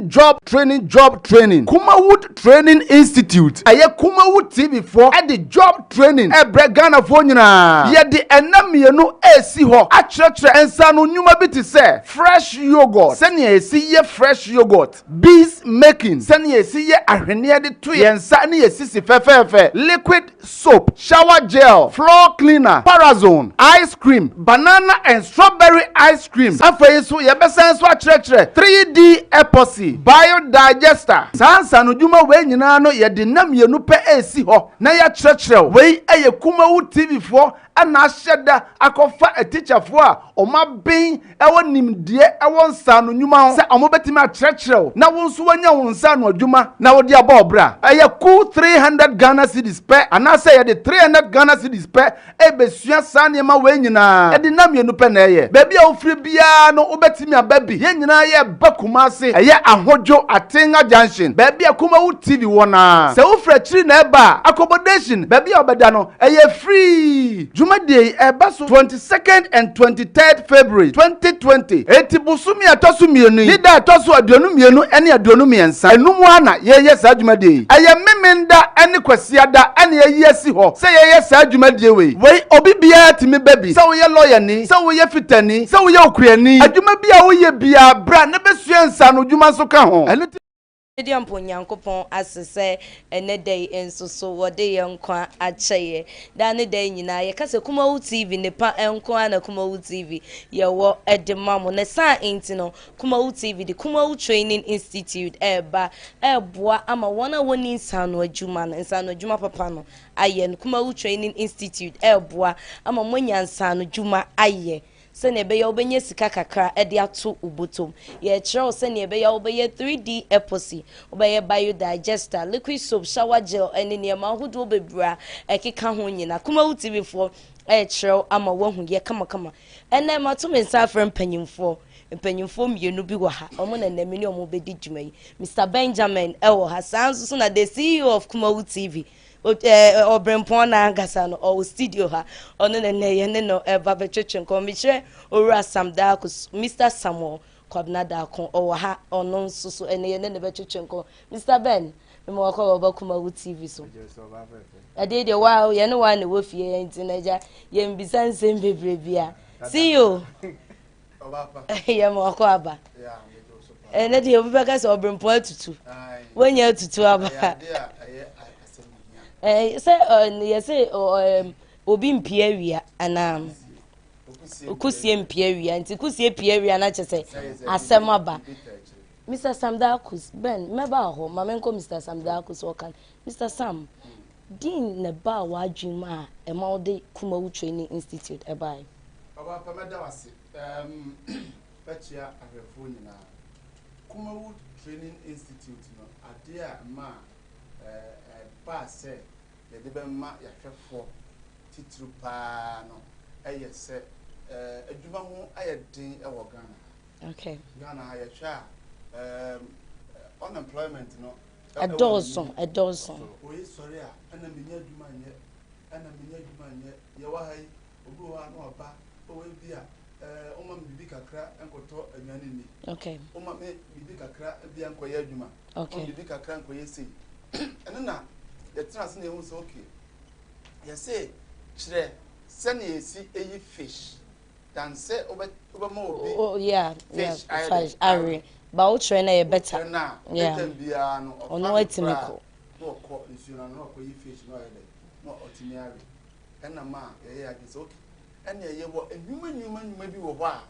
Job training. Kumawood Training Institute. Aye Kumawood TV for at the job training. Ghana for nyina. Ye the enamienu esi ho. Achretre ensa no nyuma bi te say fresh yogurt. Send ye see ye fresh yogurt. Bees making. Send ye see ye ahwene de to ye ensa ne ye sisi fefefe. Liquid soap, shower gel, floor cleaner, parazone, ice cream, banana and strawberry ice cream. Afei so ye besen so achretre 3D epoxy biodigester sansa no dwuma we nyina no ye de nam yenu pe esi ho na ya kyerɛkyerɛw we eye Kumawood TV for ana ahyɛda akɔfa a teacher for a ɔma ben ɛwɔ nimdeɛ ɛwɔ nsa no dwuma ho sɛ ɔmo betimi akyerɛkyerɛw na wo nso wanya wo nsa no dwuma na wo de aba obra ɛyɛ cool 300 Ghana cedis pe ana sɛ ye de 300 Ghana cedis pe ebesua sa nneɛma we nyina ɛde nam yenu pe na ɛyɛ baabi a ofiri bia no wo betimi aba bi ye nyina ye bakuma ase ɛyɛ ahojo Atenga junction baabi a Kumawood TV wona sɛ wo fra kyiri na ɛba accommodation baabi a obɛda no ɛyɛ free Jumadi ebaso 22nd and 23rd February 2020. Eti busumi atosu mienu. Nida atosu aduonu mienu eni aduonu miensa. Enumu ana ye sa jumadi. Eye memenda eni kwesiada eni ye yesi ho. Se ye sa jumadi we. We obi bia timi baby. Se wo ye lawyer ni, se wo ye fitani, se wo ye okuani. Adwuma bia wo ye bia bra ne besua nsa no dwuma so ka ho. Medium Punyankopon asese ene day enso so wode ye nkwa acheye da ne day nyina ye kase Kumawood TV ne pa nkwa na Kumawood TV ye wo edemamo ne sa enti no Kumawood TV the Kumawood Training Institute eba eboa ama wona woni nsano adwuma no nsano adwuma papa no aye no Kumawood Training Institute eboa ama monya nsano adwuma aye sene be ya obenye sika kakra e de ato ubotom ye kyerɛw sene be ya obeye 3D epoxy obeye biodigester liquid soap shower gel ene niema hodo bebra ekeka ho nyina Kumawood TV for e kyerɛw ama wahu ye kama ene mato me nsa afre mpanyimfo mienu bi wo ha omo na nami ne omo bedi dwuma Mr. Benjamin wo ha sanso so na the CEO of Kumawood TV Obrempon na angasa no o studio ha ono ne ye ne no eba betwetwe nkom biche owura Samdakus Mr. Samuel Kwabnada kon o ha ono nso so ene ye ne betwetwe nkom Mr. Ben me mo kwa oba Kumawood TV so ade de wow ye ne wa ne wo fie ntinaja ye mbisa nsem bebre bia see you obapa ye mo kwa aba ene de obi beka se Obrempon atutu wonya atutu aba say obi mpia wia ana okusie mpia wia nti kusie pia wia na chese asem aba Mr. Samdakus Ben meba ho mamenko Mr. Samdakus okan Mr. Sam din na ba wa adwuma e ma ode Kumawood Training Institute e bai baba pameda wase pachia ahwefo nyina Kumawood Training Institute no ade a ma ba se ye de bemma ya hwefo titru pa no eye se adwuma ho ayedin e wo Ghana okay Ghana ha ye hwa unemployment no adolson oyi sorry a ana menya adwuma nye ye wa hai obi wa no oba owe bia oma bibi kakra enkoto anwane ni okay oma me bibi kakra bia enkoye adwuma okay bibi kakra enkoye sei enna the trans na ehun so okay you say chire send ye see eyi fish than say oba mo obi fish are ba o chire na ye better na bia no ono etimiko no ko nsu na no ko yi fish no ye no otimi are enna ma ye agise okay enna ye wo enwuma bi wo ho a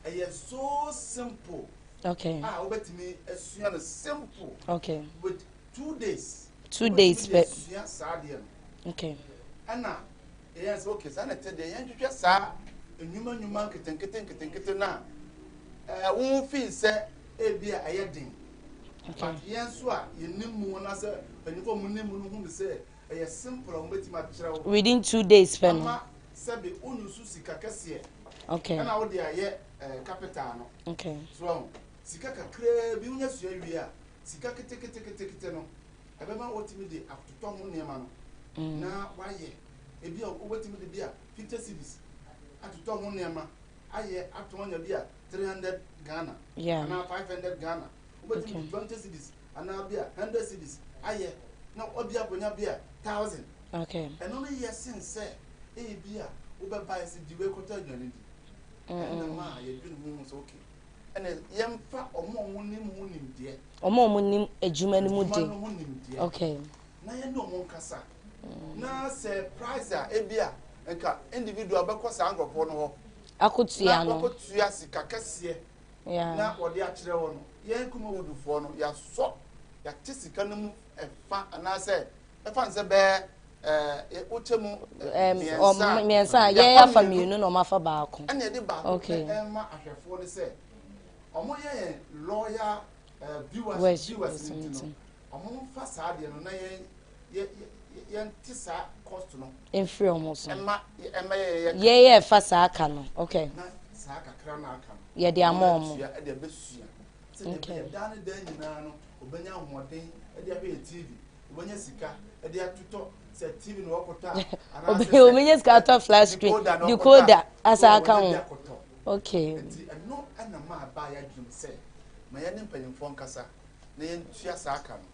eye so simple okay obetimi esua no simple okay with 2 days but okay ana yes okay sana tede yan twetwe sa enwuma nketen na wo fi se ebia ayedin okay yan so a yenimu na se panifo mu nemu no hu se eye simple o beti ma kire wo within 2 days pen ama sebe onusu sika kase okay ana wo de aye capital no okay so sika kakra bi unya sua wi a sika kete no ebema wotimi de atoto ho niema no na waye ebi wotimi de bia 50 cedis atoto ho niema aye atonya bia 300 Ghana na 500 Ghana wotimi 20 cedis ana bia 100 cedis aye na obia bonya bia 1000 okay eno no yesin say bia wo be buy se diwe kota adwane di and ma ye dwene mu so okay ene yemfa omo nim de omo nim adwuma ni mu de okay na ye no mo nkasa na se price a ebia enka individual be kosa angofo no ho akotua no akotua sika kese na ode a kire wo no ye Kumawood fo no ya so ya tisika no mu efa ana se efa nse be ochemu miensa ye ya family no ma fa baako ene de baako ma ahwefo ne se omo ye lawyer viewers no omo fa saa de no na ye ntisa cost no enfree omo so ema ye fa saa aka no okay na saa kakra na aka no ye de ama omo ya de besua se de dan dan nyina no obenya hoden e de be TV obenya sika e de atuto se TV no okota ana obenya sika to flash screen decoder asa aka ho okay no ana ma ba ya dwum se ma ye ne mpanyimfo nkasa na ye ntua saa aka no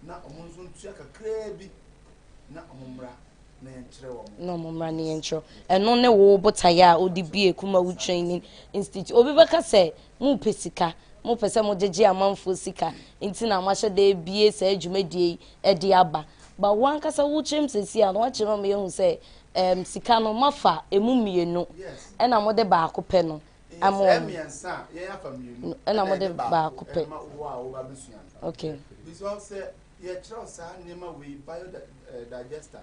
na omo nso ntua kakra bi na omumra na ye nkyere wo no omumra na ye nkyere eno ne wo botaya odi bie Kumawood Training Institute obi beka se mu pesika mo pese mo jeje amanfo sika nti na ma hye bie sa adwumadie e de aba ba wan kasa wo chem sesi a no akire me hu se sika no mafa emu mienu e na mo de ba akopɛ no amo emiensa ye afa mienu e na mo de ba akopɛ okay because ye try sa nema we biodigester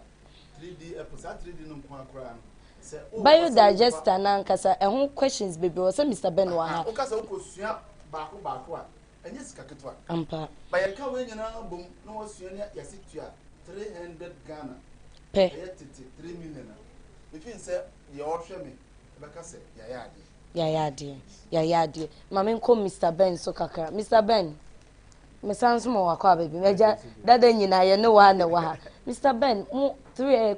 3D episode 3D no kwa akra no se biodigester na nkasa e ho questions baby wo se Mr. Ben wa ha o kasa wo kosua baako a enye sika ketwa ampa ba ye ka we nyina bom na wo sua ne yasitua 300 Ghana pe ye tete 3 million if you say ye ohwe me be ka se ya ade mama nko Mr. Ben so kakra Mr. Ben me sans mo wakwa baby meja dada nyina ye ne wa na wa ha Mr. Ben mu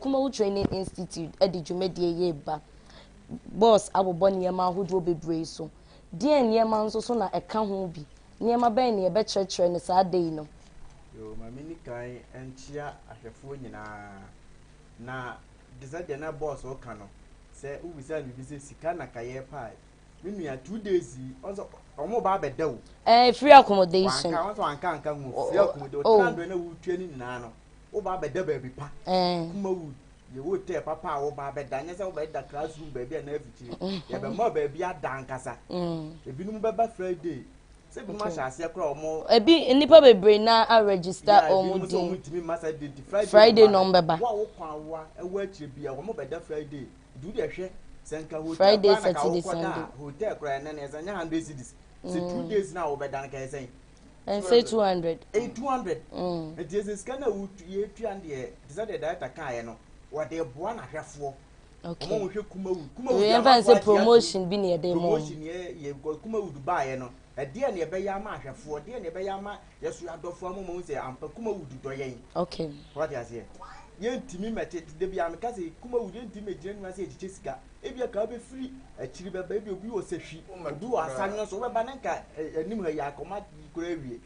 Kumawood Training Institute edijumedie ye ba boss abobo ne ma ahodo bebre so die ne ma nso so na eka ho bi ne ma ben ne be kyerkyere ne saa dei no yo mama ni kai enchia ahwefo nyina na desade na boss o ka no se ubisa ni bi se sika na kaye pa minu ya 2 days also omo ba beda wo free accommodation wanka hu free accommodation tando na wutue ni na no wo ba beda ba bi pa Kumawood ye wo te papa wo ba beda nya se wo beda classroom ba bi na afichi ye be mo ba bi adankasa ebinum be ba Friday se bi ma sha ase kra omo ebi nipa bebre na a register omo din Friday no beba wo kwa wa e wo akire bia wo mo beda Friday du de hwe senka hotel Friday Saturday Sunday hotel kra na na ezanya 100 cedis se 2 days na wo beda na ka esen and say 200 200 it is scanner wo ye tuan de desade data kan ye no wo de boa na hwefo okay mo hwe Kumawood we even say promotion bi ne de mo promotion ye Kumawood ba ye no e de ne be ya ma hwefo de ne be ya ma yeso adofo mo say ampa Kumawood do yen okay what you say ye ntimi mete de bia me ka say Kumawood ntimi gire nwa say echiche sika ebia ka be free achiri be ba ebi obi wo se hwi obi wo asanyo so we ba nanka anim ha ya akoma kura wie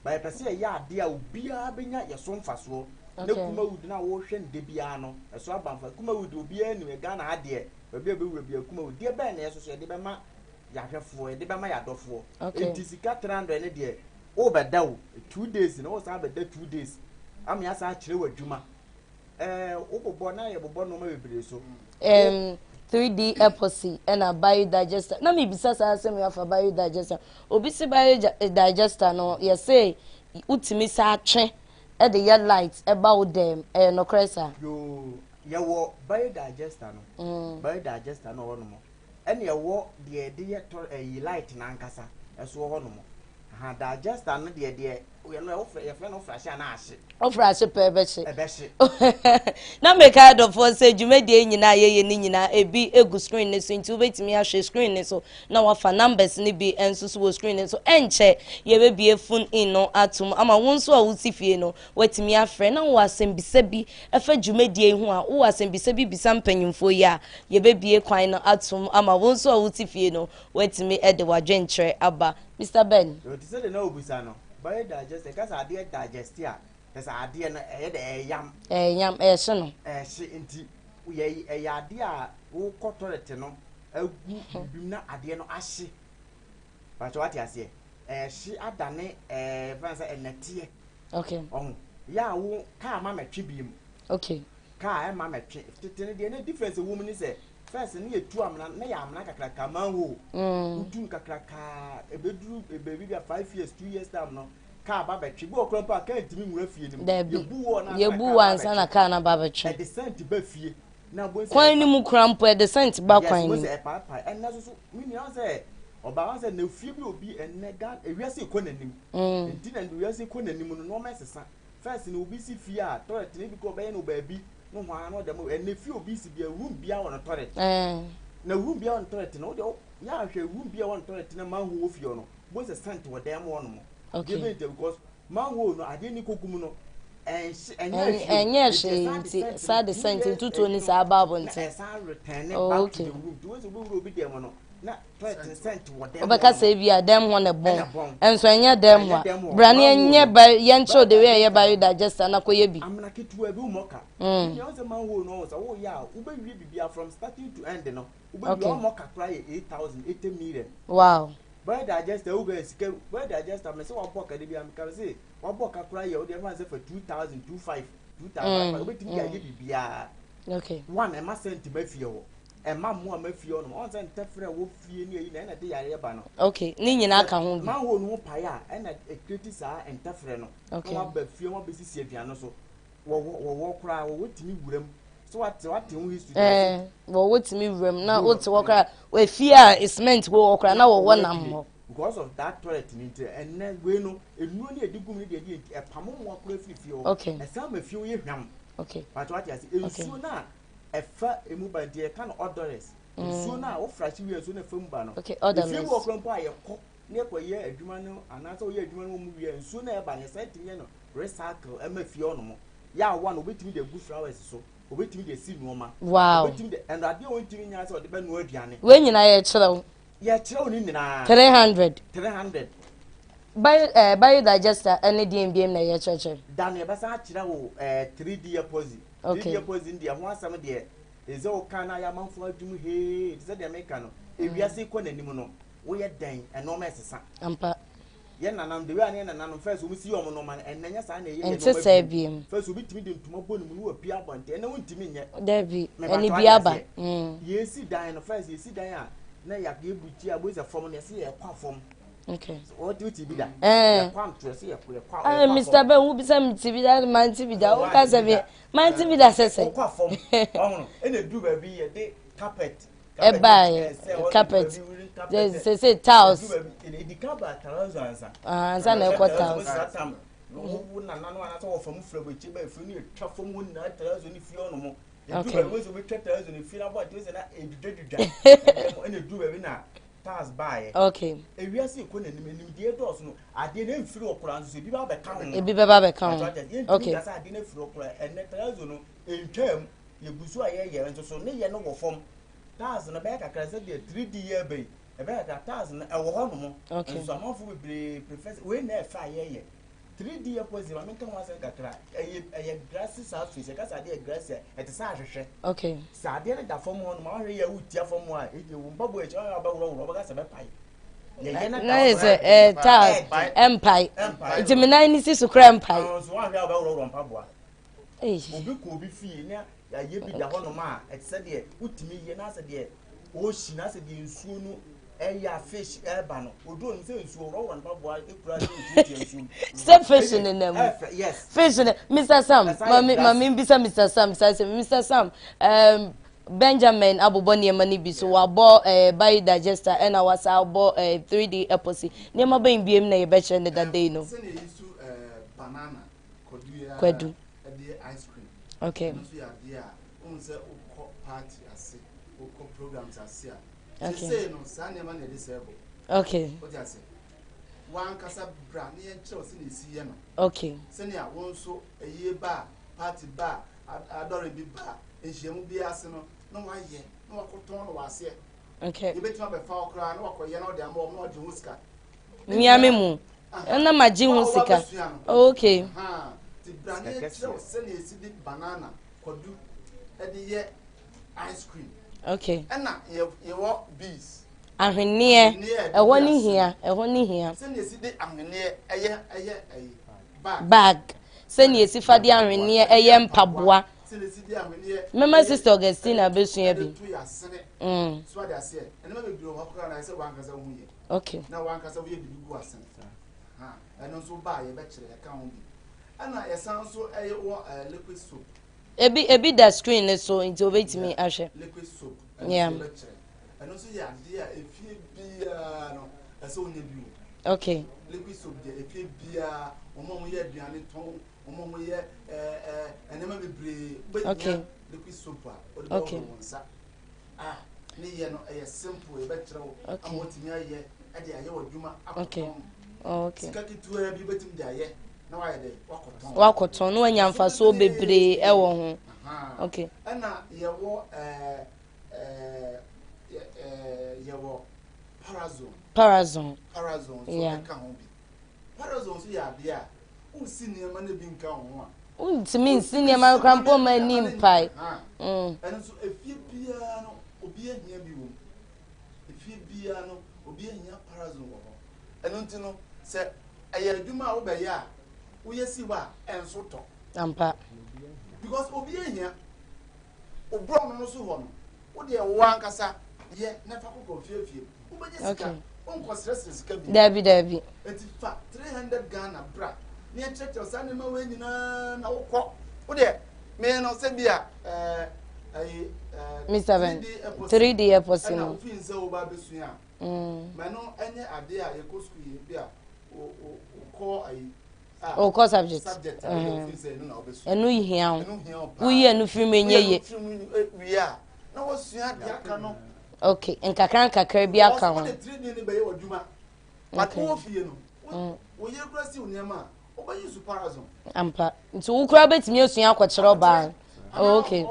ba pese ya ade a obi a benya yeso mfaso na Kumawood na wo hwe nde bia no eso abamfa Kumawood obi a ni Ghana ade obi a be wura bia Kumawood de be na yeso so de be ma ya hwefo de be ma ya dofo sika 300 ne de o be da wo 2 days na wo sa be da 2 days am ya sa akire wadwuma o bobo na ye bobo no ma bebre so 3D epoxy and a biodigester. Na me bisa sa asem ya for biodigester. Obi si biodigester no ye say utimi sa atwe e de ye light about them no cresa. Yo ye wo biodigester no. Biodigester no wono mo. Ene ye wo de ye to light na nkasa eso wono mo. Ha digester no de we no offer your friend offer sha na ahye offer ahye pe be hye na make kind of for say dwumade nyina ye ni nyina ebi egu screen ne so nti obetimi ahwe screen ne so na wafa numbers ne bi enso so screen ne so enche ye be bie phone in no atum ama won so a wuti fie no watimi afre na wo asembisa bi efa dwumade hu a wo asembisa bi bisa mpanyimfo ya ye be bie kwan no atum ama won so a wuti fie no watimi ede wadwentre aba Mr. Ben you say the no busa no by digest cause ade digest ya cause ade no yam hye no hye nti ye ade a wo toilet no agu bibim na ade no ahye but what you say hye adane fansa enete okay ya wo ka ma metwe biem okay ka ma metwe tete ne difference woman ni say first ne yetu amna na ya amna kakraka manho utu kakraka ebeduru ebebi bia 5 years 2 years time no ka ba betwe bi okran pa ka ntimi nwura fie nim yebu wansa na ka na ba betwe e decent ba fie na bo se kwan ni mu krampo e decent ba kwan ni yes pa en na so mini an say oba wan say na fie bi obi enega ewiase ko nanim enti na ewiase ko nanim no no mesesa first ni obi si fie a toilet ni bi ko be no ba bi no hwa no dem en fie obi si bia room bia won toilet na room bia won toilet no de ya hwe room bia won toilet na man ho fie no bo se sant wo dem won mo okay because man ho no ade ni kokum no enye she sad sent tutu ni sa babo nti okay do we go be dem no na toilet sent wo dem obeka say bia dem ho ne bon enso enye dem ho brane enye ba ye ncho de we ye ba digester na koye bi amna ketu abi umoka you know say man ho no so wo ya wo be wi bibia from starting to end no wo be umoka try 80 million wow by digester wo go esike by digester me say wo boka de bia me ka say wo boka try ye wo de man say for 2000 2000 wo betimi ya ye bibia okay one e ma sent ba fie wo e ma mo ma fie no on say ntefre wo fie ni na de yare ba no okay ni nyina ka ho bi ma ho no pa ya e na ekreti sa ntefre no wo ba fie wo be sisi aduane so wo kura wo timi wuram so what ho history wo wotimi wuram na wo te wo kura we fie a cement wo kura na wo nam ho because of that toilet ni and then we no enu ni edigum ni de e pamo mo kura fie o okay e sa ma fie wo ye hwam okay but what you say ensuo na efa emu ba de kan odorless ensuo na wo frachi wi ensuo na fam ba no okay odorless fie wo kura mpa ye ko ne ko ye adwuma no anasa wo ye adwuma no mu wi ensuo na e ba ne site ye no recycle e ma fie ono mo ya one obetimi de good flowers so obetimi de si nuoma wow obetimi de and ade won timi nya se ode ba no aduane we nyina ye kyerɛw ye kyerɛw ni nyina 300 buy digester any DMBM na ye kyerɛkyerɛ dan ye ba sa kyerɛw 3D deposit 3D deposit ndi ho asam de eze o kana ya manfo adwum he ze de meka no ewiase ko nanim no wo ye dan enoma esesa ampa ye nanam de we ane nanam first obi si yo no man enanya sa na ye ye ente sa biem first obi timi de ntuma bonu mu no wa pia bonte na wontimi nye dabi eni biaba ye si dan no first ye si dan a na ya ge buti aboza form na se ye kwa form okay what do you be da ye kwa mtwe se ye kwa Mr. Ben who be some TV that man TV da o ka se be man TV da se kwa form no ene du ba bi ye de carpet carpet say tiles the carpet tiles answer answer na ko tiles no na nanu ana so wo fam fura bo chi ba fru ni twa fam wo na tiles ni fi ono mo okay du ba wo so be twa tiles ni fi na bo de na edududwa ene du ba bi na tiles buy okay ewiase ko na nim de dos no ade na mfiri okura nso bi ba be ka ho ebi be ba be ka ho okay asa ade na mfiri okura ene tiles no entwam ye gusu aye ye nso so ne ye no wo fam tiles na be ka kra se de 3D ye be e be ka tiles na e wo ho no mo nso amafo be prefer we na fa ye 3D opposite ma menka wa se kakra eye grass surface ka sa de grass e te sa ahwehwe okay sa de na da fom ho no ma hwe ya utia fom a e je wo mbabo e che wa ba wuro ba ka se be pai ye na is tiles empire it me na ni si su kra empire so wa hwe ba wuro mpabo a obi ko obi fie na ya ye bi da ho no ma e te se de utimi ye na se de o shi na se de nsuo no eya fish eba no odo nse nsuo ro won babo ekura de nsuo step fish in them yes fish in Mr. Sam mami bisa Mr. Sam say Mr. Sam Benjamin abobɔ nneɛma no bi so wabɔ biodigester ɛna wasa abɔ 3D epoxy nneɛma bɛn biem na yɛbɛkyerɛ ne dadai no banana kwadu ice cream okay nso yɛ adeɛ a wɔn sɛ wokɔ party ase wokɔ programs ase a okay sɛ no saa nneɛma na yɛde sɛ ɛbɔ okay wɔde ase wankasa bra ne yɛnkyerɛ wo sɛ na ɛsi yɛ no okay sɛnea wɔn nso ɛyie ba party ba adɔre bi ba nhyiamu bi ase no na wayɛ na wakɔtɔn no waseɛ okay yɛbɛtumi abɛfa wo koraa na wakɔyɛ na ɔde ama ɔm na ɔgye ho sika miame mu ɛna magye ho sika okay ti bra ne yɛkyerɛ wo sɛ na ɛsi de banana kwadu ɛde yɛ ice cream okay ɛna yɛwɔ bees ahwenneɛ ɛhɔ ne hia sɛnea ɛsi de ahwenneɛ ɛyɛ bag sɛnea ɛsi fa de ahwenneɛ ɛyɛ mpaboa mema sister Augustina besua bi so ade ase ɛnema bebree wɔ hɔ na ɛsɛ wankasa ho yɛ okay na wankasa wo yɛ bibi gu asene ɛno nso ba yɛbɛkyerɛ ɛka ho bi ɛna yɛsan so ɛyɛ wɔ liquid soap ebi da screen ne so nti obetimi ahwɛ liquid soap yeah yɛbɛkyerɛ ɛno nso yɛ adeɛ a efie biara no ɛsɛ onye bi okay liquid soap deɛ efie biara wɔn yɛ aduane tɔn wɔn yɛ ɛnɛma bebree okay liquid soap a ɔde bɛ wɔn nsa ne yɛ no ɛyɛ simple yɛbɛkyerɛ wo ama wɔtumi ayɛ ɛde ayɛ wɔ adwuma akɔtɔn okay sika ketewa bi bɛtumi de ayɛ na wayɛ de wakɔtɔn no anya mfasoɔ bebree ɛwɔ ho okay ɛna yɛwɔ yɛwɔ parazone so ɛka ho bi parazone so yɛ adeɛ a wosi nneɛma no bi nka ho a wontumi nsi nneɛma krampo ma ani mpae ɛno nso efie biara no obi ahia bi wɔ mu efie biara no obi ahia parazone wɔ hɔ ɛno nti no sɛ ɛyɛ adwuma a wobɛyɛ a woyɛ si hɔ a ɛnso tɔ ampa because obi ahia obrɔ no so hɔ no wode ɛwɔ ankasa yɛ na fa kokɔ fiefie wobɛgye sika wonkɔ stress sika bi dabi enti fa 300 Ghana bra ne yɛkyerɛkyerɛ saa nneɛma wɔ nyinaa na wokɔ wode me no sɛ bi a Mr. Ben 3D epoxy no ofin sɛ wo ba besua ma no ɛnyɛ ade a yɛkɔ school yɛ bi a wokɔ wokɔ subject ɛno hia wo woyi ɛno firi mu ɛnyɛ ye wie a na wɔsua de aka no okay nkakra bi aka ho wɔde 3D ne bɛyɛ w'adwuma but wo fie no wo yɛ kura si wo nneɛma a wobɛyi su parazone ampa nti wo kura betumi asua akɔkyerɛ ɔbaa okay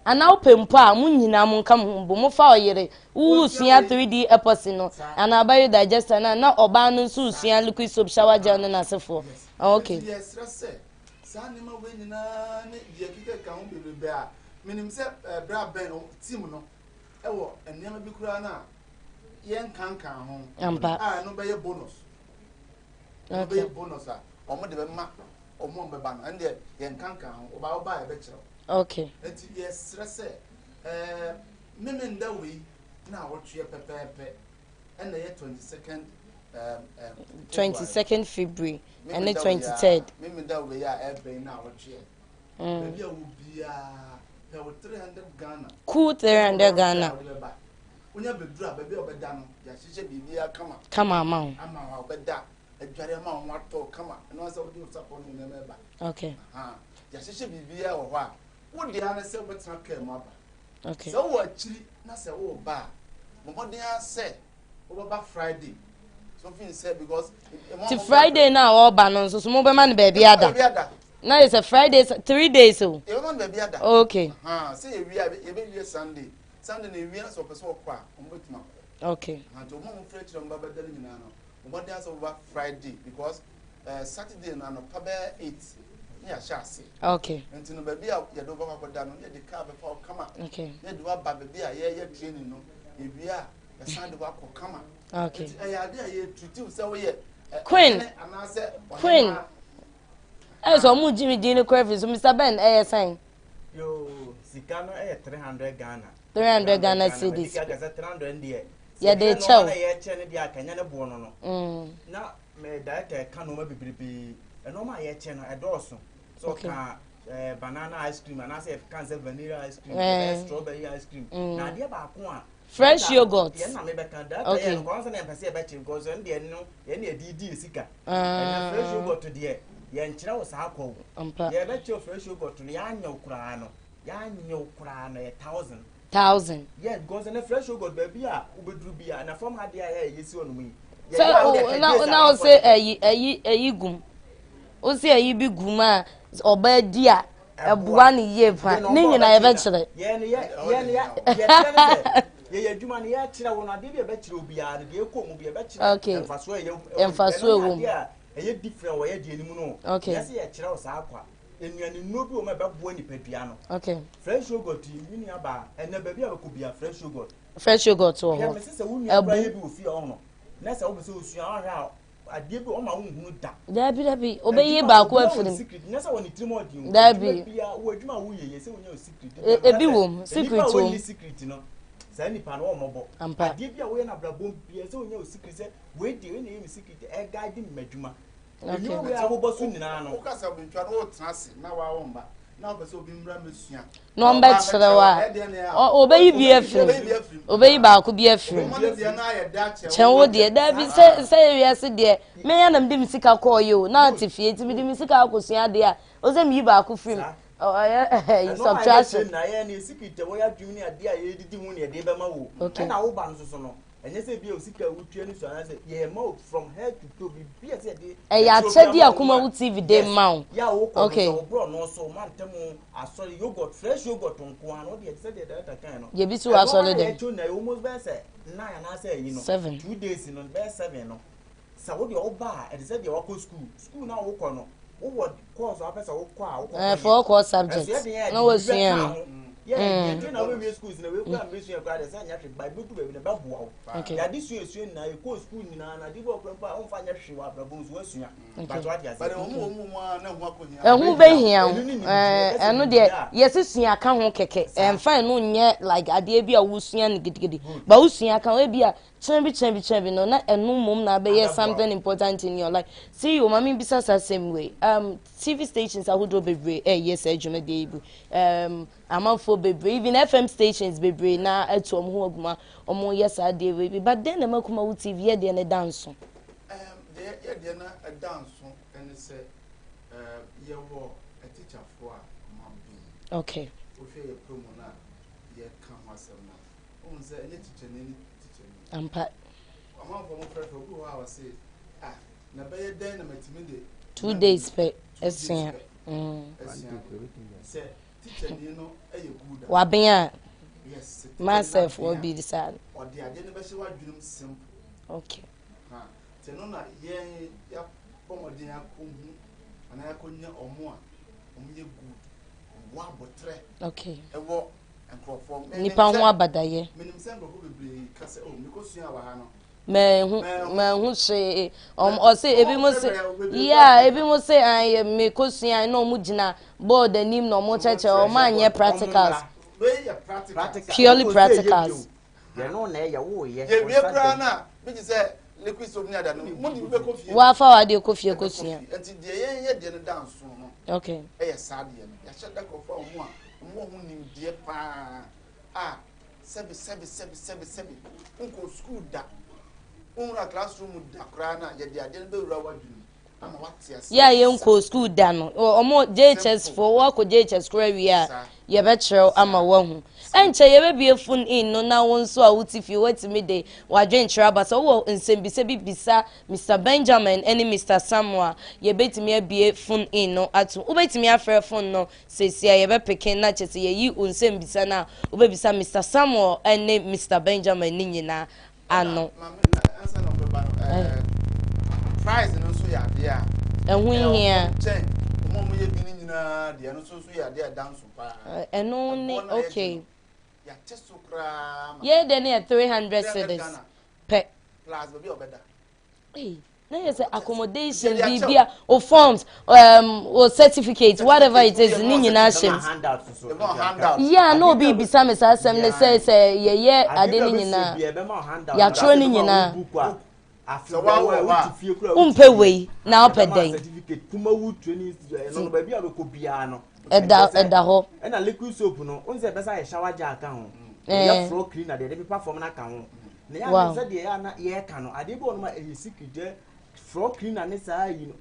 ana open mpo a mun nyina mun kam bo mo fa oyere wu sua 3D epoxy no ana biodigester na oba no so sua liquid soap shower gel no na sefo okay yes rese sa ne ma we nyina ne die kike ka ho bebe a minim se bra ben team no e wo enema bi kura na yen kankan ho no be ye bonus okay bonus a omo de be ma omo mbeba no ende yen kankan ho oba e be kire okay enti yes rese memenda we na wotwe pepepe and the 22nd February and the 23rd memenda we ya ebe na wotwe baby a wo bia pe 300 Ghana cool 300 Ghana unya bedura baby obeda no ya hyehyɛ bibia kama ama wa obeda adware ama wo ato kama no say wo di support no na meba okay ya hyehyɛ bibia wo hɔ a wo dia na sɛ wobɛtena ka mu aba okay sɛ wo akiri na sɛ wo ba momɔden asɛ wo ba Friday so fin say because ti Friday na wo ba no so mo be ma ne ba bia ada na is a Friday 3 days so e ma ba bia ada okay say e wi e be wi Sunday na e wi na so pese wo kwa mo betuma okay to mo frɛ kyerɛ mo ba da nyina no momɔden asɛ wo ba Friday because Saturday na no pa be 8 ya shase okay enti no ba bia ye do ba kwakoda no ye de ka be fa kama okay ye do ba ba bia ye training no e bia e san de wa kama okay ade a ye treat say wo ye Queen Queen so mu Jimmy Dean Crave so Mr. Ben sign yo sika no 300 Ghana 300 Ghana cedis sika ga 300 ndie ya de chow na ye che ne dia kanya ne bo no na me director ka no ma bibribi eno ma ye che no edoso so ka banana ice cream and I say cancer vanilla ice cream, strawberry ice cream. Now dear Bakua. Fresh yogurt. Yes, I may be that. Okay. Constant per se betting because then there no any DD sika. And fresh yogurt to the Yanchina was alcohol. Yeah, bet your fresh yogurt to the annual crano. Yanyo crano 1,000. Yeah, because in a fresh yogurt baby, Ubudrubia, and a form had the air you see on me. So now say a gum. O say a big guma or bad dear. A 1 year plan. Ning and I eventually. Yeah, Jumani, yeah, when I did a betcha will be a dear cook will be a betcha. Okay. And fast way. Yeah, a different way, you okay. Yes, yeah, Charles Aqua. And you know, no about Buoni Pepiano. Okay. Fresh yogurt, you know, and the baby could be a fresh yogurt. Fresh yogurt, so yeah, my sister wouldn't have with your honor. That's also you are out. I did on my own. There be obey back for them. That's when it's more. There be a big room, secret, you know. Sani pano mobile. I give you away na brabom pia so you secret we dey any secret e guide meduma. Okay. You we abobosu nyina no. O kasa bintwa no trance na wa womba. Na o pese obi mra mesua. No mba chrewa. Obey bi afrim. Obey ba ko bi afrim. Chen wo de da bi say we ase de. Me ya nam de misika call you. Na atifie ti mi de misika akosua de a. O se mi ba ko frim. Oh yeah, subtraction. Na yeah, ni secret we ya junior de a ye didi hu ne de be ma wo. Na wo ba nso so no. Enye say bi o sika wutue ni so na say ye ma from head to toe bi say de. Ya chedi Kumawood TV de ma. Ya wo ko so bro no so man temu asori yogurt fresh yogurt nko an o de say de that kind no. Ye bi tu asori de. Na almost be say 9 na say you know. 2 days no be 7 no. Sa wo de o ba e de say de wo ko school na wo ko no. What course I person wo kwa wo for course subjects no was yeah you know we schools na we go mission kwa dey say nya hwe by book be na babuwa ya this year na you go school ni na di go kwa on fa nya hwe wa brabos wo asua but what ya say but omu na hu akonya ehu be hia eno de yes sua ka ho keke emfa no nye like ade bia wo sua ne gidigidi ba wo sua ka we bia Chambi no na enu mom na be something important in your life. See you mama bisa same way. TV stations are who bebre yes adwuma dey bu. Amanfo bebre even FM stations bebre na eto om ho aguma omo yes ade we but then na Kumawood TV ye de na dance. Ye na dance and say ye wo a teacher for am. Okay. O fe ye promo na ye kan ho asem na. O say any teacher ni Ampa. Among for friend who I was say, na be den na matimi de 2 days pe esia. Say teacher ni no e good. Wa ben yes. Myself will be decided. Or the agenda be se wa dwunum simple. Okay. Te no na ye ya pomodin akohu ana akonya omo a omo ye good. Wa botre. Okay. E wo nipa ho abadaye menim se ngo bebre kase o mekosua wa ha no me hu se o se ebi mo se yeah ebi mo se an mekosua no mu gina board anim no mo cheche o ma anye practicals purely practicals ye no na ye wo ye ye bi kra na bi se liquid soap ni ada no mo ni be kofie wa fa wa de kofie kosua enti de ye de no dance no okay e ye sad ye no ya sheda ko fa omo a mo hu nim de pa sebi unko school da unra classroom da kra na ye de ade no be wura wadwum ama watias yeah ye unko school da no omo JHS for work ko JHS kra wi a ye be kire ama wa hu enche ye be bie phone in no na won so a wutifi watimi de wadwen kire aba so wo nsembise bibisa Mr Benjamin any Mr Samuel ye betimi abie phone in no atu wo betimi afre phone no sesia ye be peke na chese ye yi nsembisa na wo be bisa Mr Samuel any Mr Benjamin ni nyina ano answer no be ba prize no so ya de a ehun hia mo ye bi ni nyina de no so ya de dance pa eno ni okay ya teso kra ye de ne 300 cedis pe plus be obeda na yes accommodation bibia or forms or certificate whatever it is ni nyina shem yeah no be bisa me sa sem ne say ye ade ni nyina ya tro ni nyina umpe we na opeden certificate Kumawood training no ba bia be ko bia no Eda ho. And a liquid soap no. Once a best shower jar account. Yeah, floor cleaner. They be perform an account. Wow. Said the ana ye can. I did one my secret. Floor cleaner is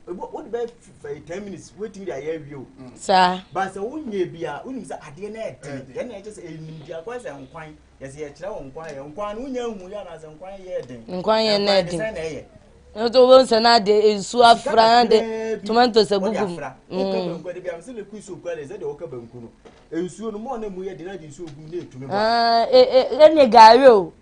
what about 10 minutes waiting there you. Sir. But so when you be a when I didn't then I just India quite and quine. Yes, you tell on quine and quine when you as and quine ye. Quine and no to won sana de ensu afra de tomatoes agugu am still a quiz so kwale said the okabanku no ensu no mo na mu ye de na de ensu ogun na etumi ba ene gari o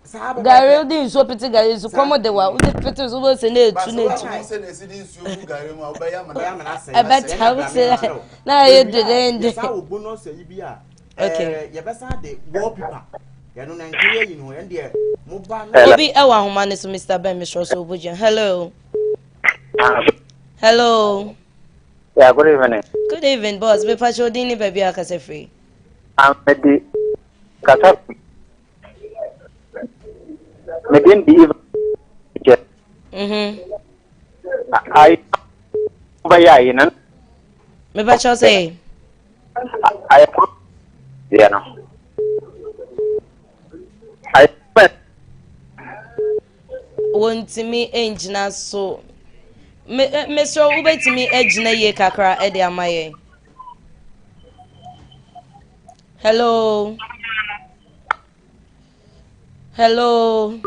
gari de ensu pete gari ensu komo de wa de pete so bo se na etu na etu ba se na esi de ensu ogun gari mu obaya mana se e beta wo se na ye de de sa wo bonus yi bi a ye be sa de wallpaper ya no na nke yi no ende mo ba no obi e wa homa ne so Mr. Ben Mr. so obujan hello hello yeah, good evening. Good evening, boss. Me pacho dini baby akase free. I'm Medi Kasa. Medin di I bayayinan. Me pacho say. I yeah no. I Wontimi enjina so me so ubetimi ejina ye kakra e de amaye. Hello. Hello.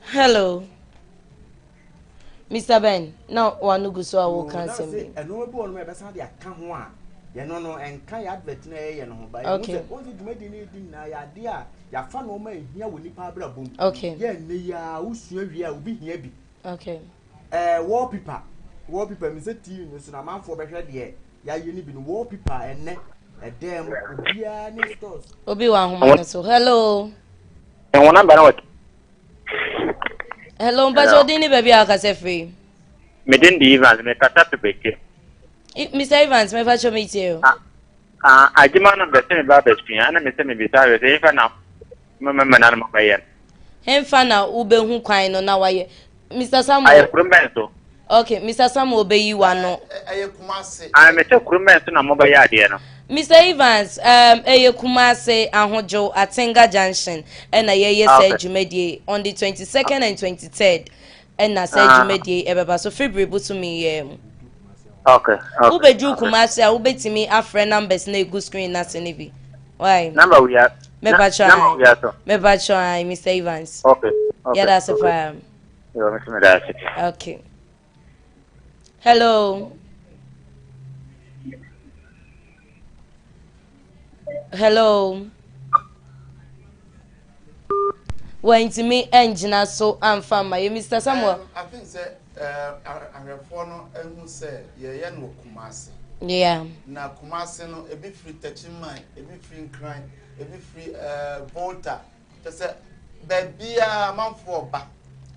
Hello. Mr. Ben, now wanugu so awo kan sembe. Eno be wonu me be san de aka ho a ye no no enka ya advert na ye no ho ba okay. Once dumedi ni din na ya de a ya fa no ma hia woni pa bra bom. Okay. Ye ne ya usua wi a obi hia bi. Okay. Wallpaper me say TV no so na manfo be hwe de ya ye ni bi no wallpaper enne edem obia ni stores. Obi wa homa so. Hello. and one number what? Hello, Mbajo dini baby akase free. Medin di Evans me Kasa Pebeke. Mr. Evans, me facho meet you. Ajima no be se me ba be spia na me se me bi sa we se fa na me na mo bayen. Hemfa na ube hu kwan no na waye. Mr. Samuel. Aye kurumben so. Okay, Mr. Samuel obeyi wa no. Eye Kumasi. Me se kurumben so na mo baye ade no. Mr. Evans, eye Kumasi Ahojo Atenga Junction na ye say Jumedie on the 22nd and 23rd. And na say Jumedie ebeba so February butumi Okay. Ube ju Kumasi a ubetimi afre numbers na egu screen na senebi. Why? Number we are. Number we are so. Mr. Evans. Okay. Yeah, that's a fine. Yeah, Mr. Medasi. Okay. Hello. Hello. When to me engine so I'm fama. You Mr. Samuel. I think say ahwefo no ehun say ye no Kumasi. Yeah. Na Kumasi no ebi free touching mind, ebi free crying, ebi free volta. Just say baby manfo ba.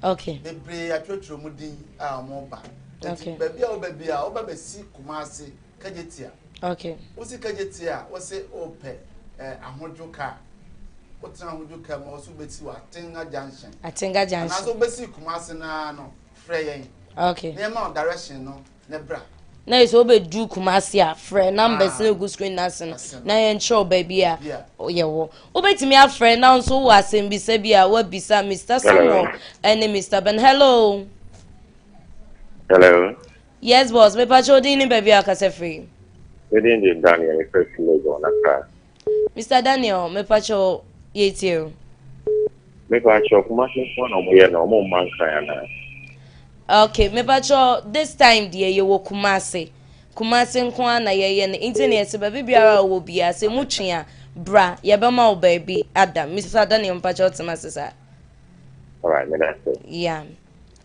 Okay. Bebre atwetro mu din mo ba. Okay. Baby a oba si Kumasi kajetia. Okay. Wosi kajetia, wose ope ahojo ka. Otra ahojo ka ma oso beti wa Atenga Junction. Atenga Junction. Na so besi Kumasi na no frɛ yen. Okay. Nema direction no ne bra. Na is obe du Kumasi a frɛ numbers na go screen na sen. Na yen show baby a. Ye wo. Obetimi a frɛ na so wo asem bi se bi a wa bisa Mr. Samuel and Mr. Ben. Hello. Hello. Yes boss, me pacho dini baby akase free. Good evening, Daniel. First Lagos on a Mr. Daniel, me pacho yetio. Me pacho Kumasi for no more no more man kana. Okay, me pacho this time dear you wo Kumasi. Kumasi nko na ye ne internet se baby biara wo bia se mutwea bra ye be ma wo baby Adam. Mr. Daniel me pacho temasesa. All right, me that's it. Yeah.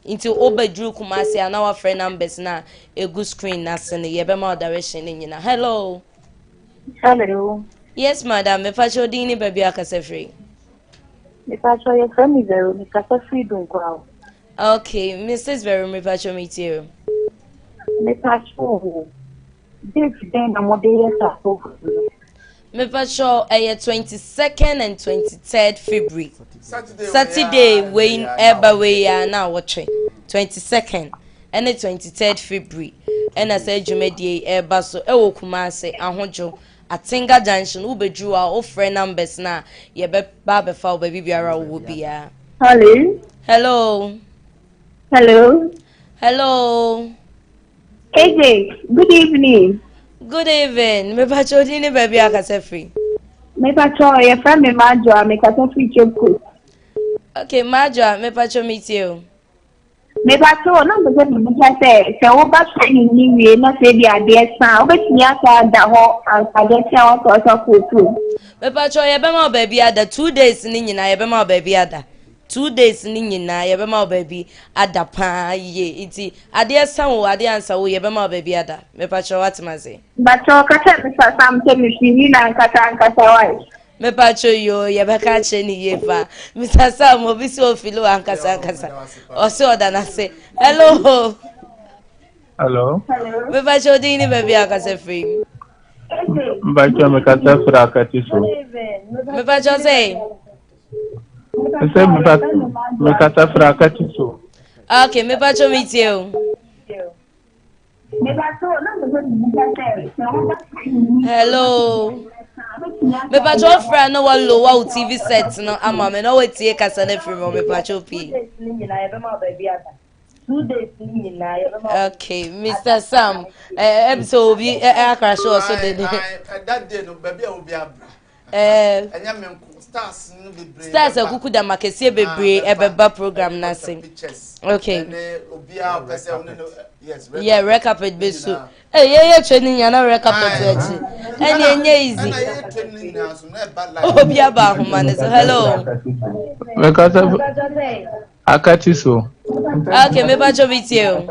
Into obedru Kumasi and our friend numbers na a good screen na sene ye be ma direction ni nyina. Hello. Hello. Yes madam, me pacho dini baby akase free. Me pacho your friend is there, me kasa free don kwa. Okay, Mrs. Very me pacho meet you. Me pacho. Date then na model sa so. Me pacho 22nd and 23rd February. Saturday Wayne eba we ya na watch 22nd ɛne 23rd February ɛna sɛ dwumadie ɛba so ɛwɔ Kumase ahojo Atinga Junction ubedru a ofre numbers na yɛbɛba bɛfa wo baabi biara wo bia. Hello. AJ, good evening. Good evening. Me pacho di ni baby akase free. Me pacho your friend me Majo me kasa free choco. Okay, Majo, me pacho meet you. Me pacho no be me say wo ba training ni wie na say di ade san. Obetumi aka da ho ade tia wo so ko. Me pacho ye be ma baby ada 2 days ni nyina ye be ma baby ada. 2 days ni nyina ye be ma baby ada pa ye iti ade san wo ade ansa wo ye be ma baby ada. Me pacho what maze. Pacho kata me sa sam te mi ni na kata wai. Me pacho yo ye be ka che ni ye fa. Mr. Sam obi si ofilo ankasa. O se oda na se. Hello. Me pacho di ni baby akase free. Mbacho mekata frakati so. Me pacho say. Ese mekata frakati so. Okay, me pacho meet you. Hello. Me pacho fra no wa low TV set no ama me no wetie kasa na free me pacho pi. Okay, Mr. Sam, so we crash also that day no baby will be abra. Stars akuku da makese bebre ebeba program na sim. Okay. Yeah, recap be so. Yeah, training yana recap echi. Enye easy. Obi aba homa ne so. Hello. Mekata akati so. Okay, me pacho meet you.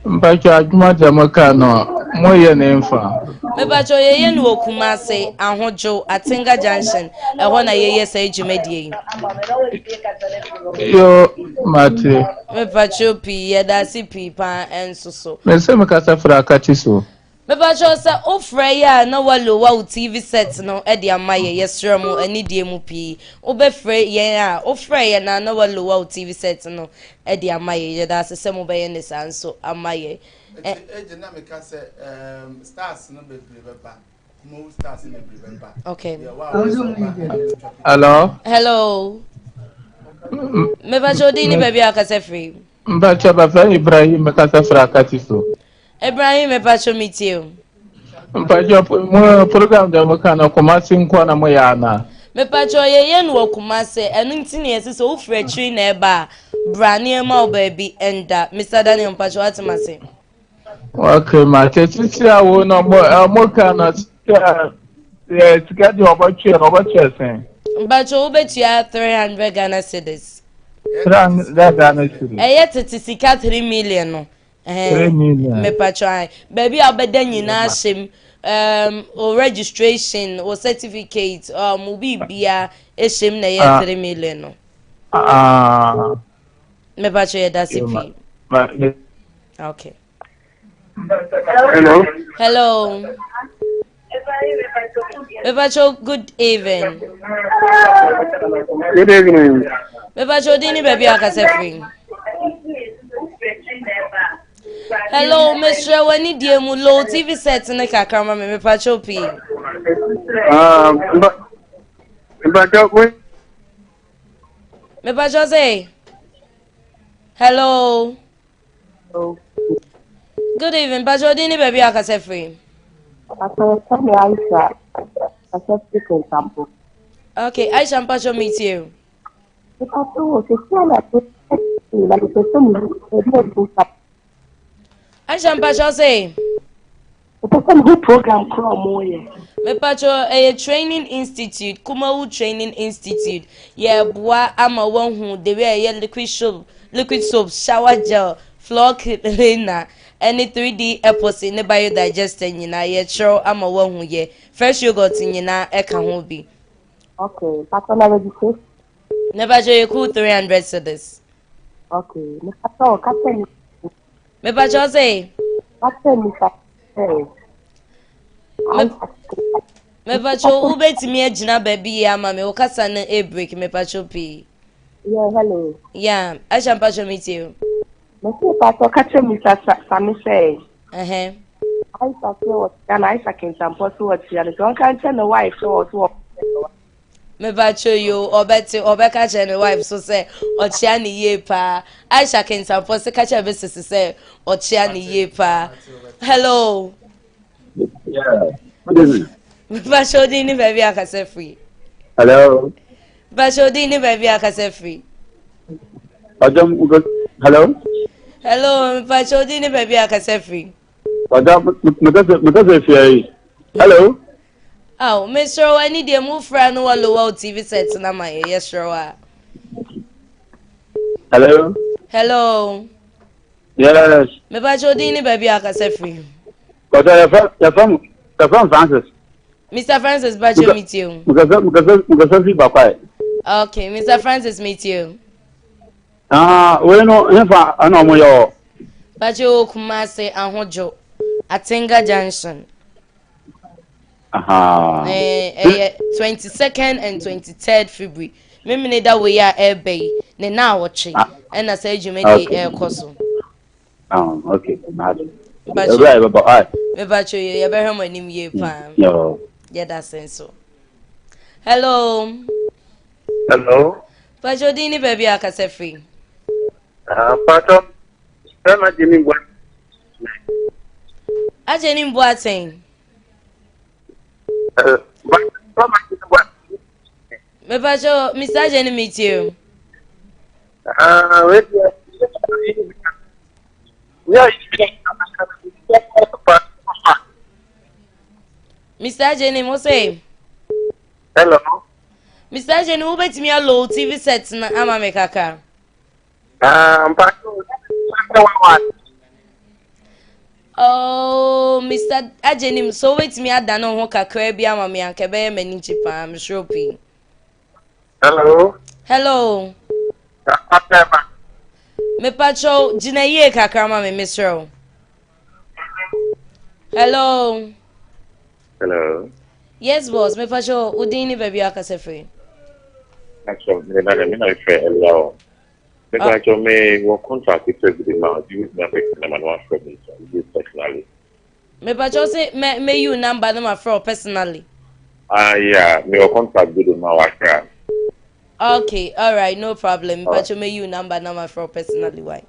Mbacho adwuma jamaka no moye ne mfa. Me pacho ye no Kumase ahojo Atinga Junction ehọ na ye say dwumadie. Yo mate. Me pacho pi ye da si pi pa enso so. Me se mekata frakati so. Me pacho say ofre ya na walo wa TV set no e de amaye yesre mu anidie mu pi. Obefre ye a ofre ye na walo wa TV set no e de amaye ye da se mu be ye ne sanso amaye. Na me ka say stars no be beba. Kumawood stars no be beba. Okay. Hello. Me pacho di ni baby akase free. Mbacho ba Ibrahim mekata frakati so. Ibrahim me pacho meet you. Mbacho mo program jamaka no Kumasi nko na mo ya na. Me pacho ye no Kumase enu ntini ese so ufre tree na eba brane ma baby enda Mr. Daniel pacho atimase. Okay, ma tete awo no mo kana tika di obo sen. Pacho obetua 300 Ghana cedis. Ghana cedis. Tete sika 3 million no. 3 million. Me pacho ai. Baby obeda nyina hyem o registration o certificate ubi bia ehyem na ye 3 million no. Me pacho ye da CP. Okay. Hello. Me pacho good evening. Good evening. Me pacho dini baby akase free. Hello, Mr. Wani diemu low TV set ne kakrama me pacho pi. Me pacho say. Hello. Good evening, pacho dini baby akase free. Okay, Aisha pacho meet you. Aisha pacho say. Program Kumawood. Me pacho a training institute, Kumawood Training Institute. Yeah, boa ama hu the way liquid soap, shower gel, floor cleaner, any 3D epoxy ne biodigester nyina ye chro ama hu ye. Fresh yogurt nyina e ka ho bi. Okay, pacho na register. Never show you cool 300 cedis. Okay, me pacho kapten. Me pacho say. Me pacho ubetimi agina baby ya ma me okasa na e break me pacho pi. Yeah, hello. Yeah, I shall pass meet you. Mr. Pastor, catch Mr. Sami say. Uh-huh. I thought what can I second some possible what you are. Don't can't tell the wife so what. Me ba show you obeka che ne wife so say ochia ne ye pa. I shall can some post catch a business say ochia ne ye pa. Hello. Yeah. Good evening. Me ba show din ni baby akase free. Hello. Ba show din ni baby akase free. Hello. Hello, me ba show din ni baby akase free. Hello. Oh, Mr. I need a move friend no low TV set na my yes sure. Hello. Hello. Yes. Me ba show din ni baby akase free. You're from Francis. Mr. Francis Bacho meet you. Okay, Mr. Francis meet you. We know if I know more. Bacho Kumase Ahojo Atenga Junction. 22nd and 23rd February. Mimi that we are air bay. Ne na watching. And I said you made the air coso. Okay. Bacho, you better my name ye pan. No. Yeah, that's so. Hello. Hello. Bacho Dini baby akase free. Pato. Sama Jimmy what? Ajeni Boateng. Me Bacho, Mr. Jenny meet you. Wait. Yeah. Mr. Jenny mo say. Hello. Mr. Jenny, who bet me a low TV set na ama me kaka. Pato. Oh, Mr. Ajenim, so wait me at Dano Hoka Krabia, Mammy, and Kabe Menichipa, I'm sure. Hello. Hello, me pacho, Jinaye Kakama, me Miss Row. Hello, Hello. yes, boss, me pacho, Udini baby Akasefe. Actually, I'm not fair. Because I may work contract with the amount you use nothing and one from me personally. Me pacho say, may you number them afro personally. Yeah, me work contract with the amount. Okay, all right, no problem. Me pacho may you number them afro personally. Why?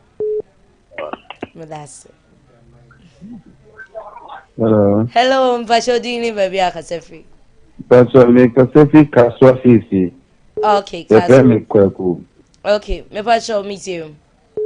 Me that's it. Hello. Hello, me pacho Udini baby Akasefe. Pastor, make a selfie castle CC. Okay, The class. Okay, me pacho meet you.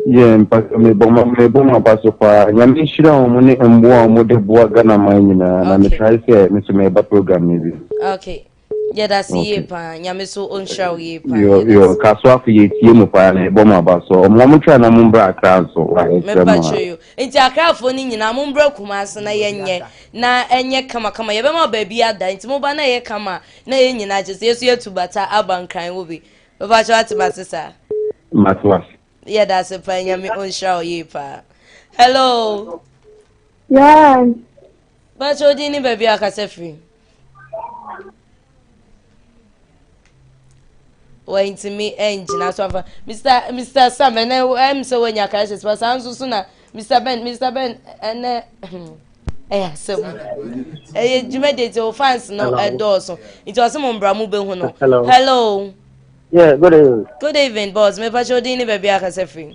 Yeah, Pastor, me bomb Pastor for Yamishra, money and more de Boagana mine, and I try to say, Mr. Meba program maybe. Okay. Yeah, that's ye pan. Yamiso on show ye pan. Your castle for ye team of a bomb about so. Mom trying to mumbra council. Me pacho you. Into a crowd for Nina, Mumbro Kumas na yenye. Na enye kama yebema baby ada. Into Mobana ye kama. Na yenye na just yes you to bata aban kind will be. Me pacho at my sister. Matwas. Yeah, that's a pan. Yami on show ye pa. Hello. Yeah. Pacho dini baby akasefi. Wait to me engine as well. Mr. Sam and I'm so when your cash is for sounds soon. Mr. Ben and eh so you made it to fans no a door so it was some bramu behuno. Hello. Yeah, good evening. Good evening, boss. Me pacho dini baby akasefi.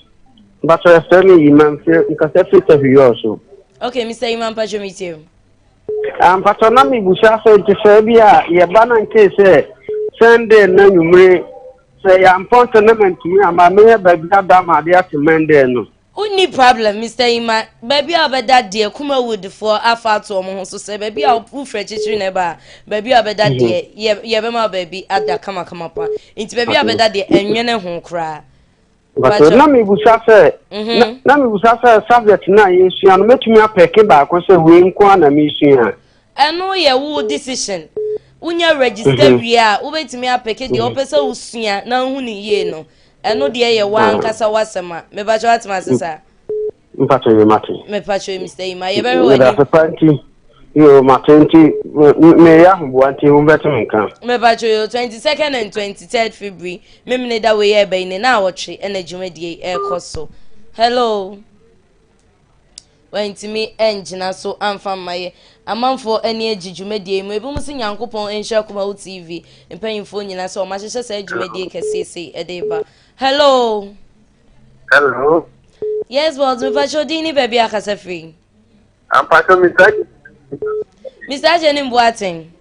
But I tell me, man, because every time you also. Okay, Mr. Imam pacho meet you. Patronami Busha said to Serbia, your banner case, Sunday, no, you may say, I'm pointing them to me, and my mayor, but that my dear to Mendeno. Only problem, Mr. Ima. Baby, I'll bet that dear Kumawood for a fat to almost so say, baby, I'll prove French never. Baby, I'll bet that dear, yeah, my baby at that come up. It's baby, I'll bet that dear, and you know who cry. But Nami Busha said, Nami Busha said, subject now, you see, and make me a pecky back, was a wing corner mission. I know your wood decision. Unya register we are, wait me a packet the opposite usia, now who ye no. I know the air one cassa wasama, me bacho at my sister. Me patro, Mr. Ima, you very well. Yo, my 20, me ya wanti umbeto nka. Me bacho yo 22nd and 23rd February. Me me da we e be ni na awotwe na dwumadie e koso. Hello. Wantimi engina so amfa maye. Amanfo eni agidwumadie mu ebi mu se Nyankopon enhia Kumawood TV. Empanyimfo nyina so o ma hyehye sa dwumadie kesese e dey ba. Hello. Hello. Yes, boss, me bacho dini baby akasa free. I'm part of Mr. Jenny Boating.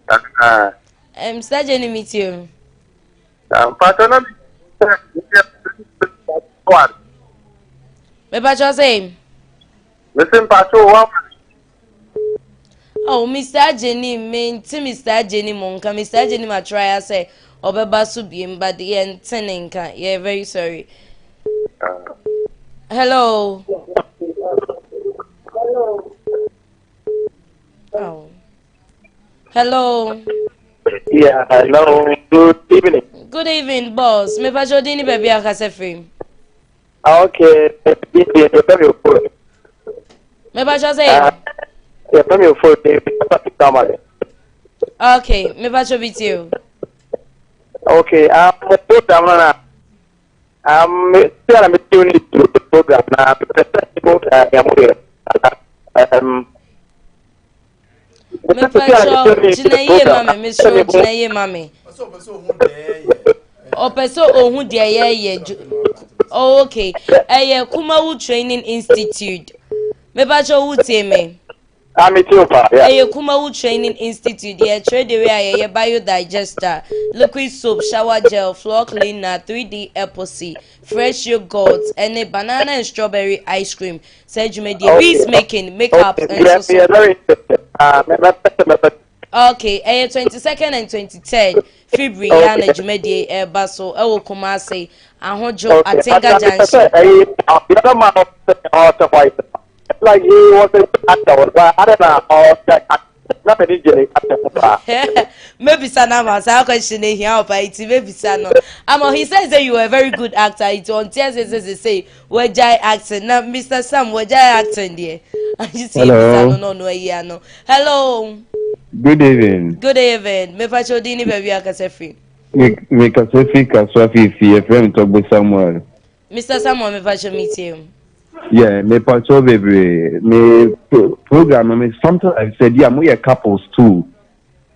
Ah. Mr. Jenny meet you. I'm part of what? Me bacho say. Listen, Pato, what? Oh, Mr. Jenny, Mr. Jenny Monka, Mr. Jenny ma try say obeba so biem but the entenenka. Yeah, very sorry. Hello. Oh. Hello. Yeah, hello. Good evening. Good evening, boss. Me pa jodini baby akase free. Okay. Me pa say. Yeah, tell me your phone. Okay, me pa with you. Okay, program now. Still I'm tuning to the program now. Me pa jinaye mame, me show jinaye mame. Opeso ohun de ye. Oh, okay. Kumawood Training Institute. Me pa wutie me. I'm a tuber. Yeah. Kumawood Training Institute. Yeah, trade the way biodigester, liquid soap, shower gel, floor cleaner, 3D epoxy, fresh yogurt, and a banana and strawberry ice cream. Said you made the bees making makeup and so. Okay, 22nd and 23rd February yana jumedie baso ewo Kumasi ahojo Atinga Junction. Like he was an actor, but I don't know. Maybe Sanama, so question here, but it's maybe Sano. He says that you are a very good actor. It's on tears as they say, we're Jai acting. Now, Mr. Sam, we're Jai acting, dear. You see, no. Hello. Good evening. Good evening. Me pacho dini baby akasefi. Me kasefi kaswafi fi FM talk with Samuel. Mr. Samuel me pacho meet you. Yeah, me pacho baby. Me program me sometimes I said yeah, we are couples too.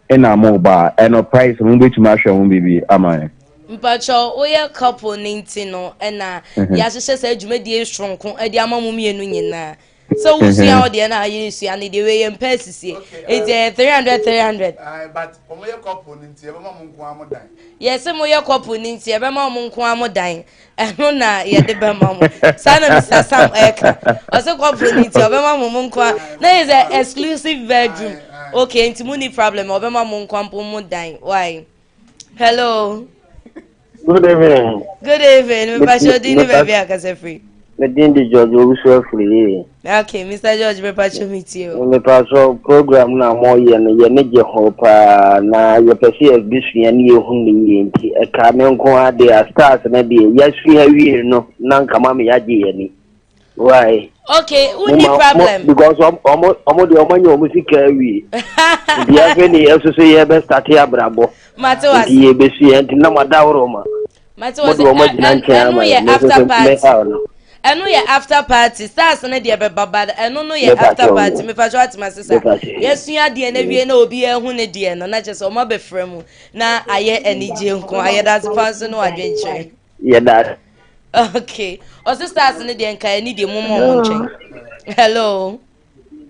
And I'm mobile and a price I'm going to mash on baby. Am I? Mpacho oye couple ninti no na ya hyehyɛ sa adwumadie stronko ade ama mu mienu nyina so usua ode na aye usua ne de we yem persisi it 300 but omoye couple ninti e be ma mu nko amodan yes moye couple ninti e be ma mu nko amodan eno na ye de be ma mu sana Mr. Sam eka o se couple ninti o be ma mu nko na is a exclusive bedroom okay nti mu ni problem o be ma mu nko ampo mu dan why hello. Good evening. Good evening. Mr. Dini baby akase free. Me dindi George Obusu free. Okay, Mr. George me pacho meet you. Me pacho program na mo ye ne je ho pa na ye pese exhibition ne ye hu ne nti e ka me nko ade a stars na de yesu hawie no na nka ma me yaje ye ni. Why? Okay, who problem? Because omo de omo nya omo sika hawie. Bia fe ni eso so ye be start ya brabo. Matter was ye be su ye nti na madawro ma. Matter was after party. Eno ye after party stars na de be babad eno no ye after party me pacho atima sisa yesu ya de na wie na obi ehu ne de no na chese o ma be fremu na aye enije nko aye that fancy no adventure yeah that okay o stars na de nka eni de momo nchen hello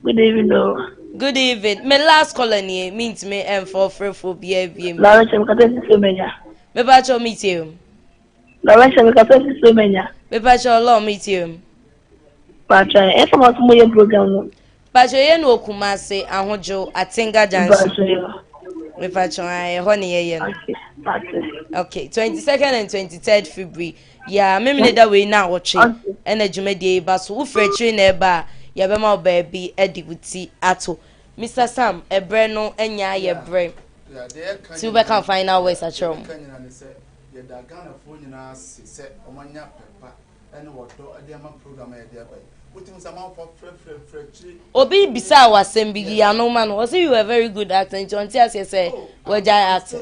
Good evening. good evening me last colony means me for phobia biem La weche mkatesi somenya. me pacho meet you La weche mkatesi somenya. me pacho lo meet you Pacha, efa masumo ye program no. pacho ye no Kumasi ahojo Atinga Junction me pacho ay ho ne ye no okay 22nd and 23rd February ya memne da we na woche na dwumadie ba so wo frɛtri na eba ya be ma baby edibuti ato Mr. Sam ebre no enya ye bre ti we can final words at home ye da Ghana fo nyina se omanya pepa ene wodo ade ama program ye de abai Obi bisa wasem bi ya no man was you a very good actor nti on tia say we jai actor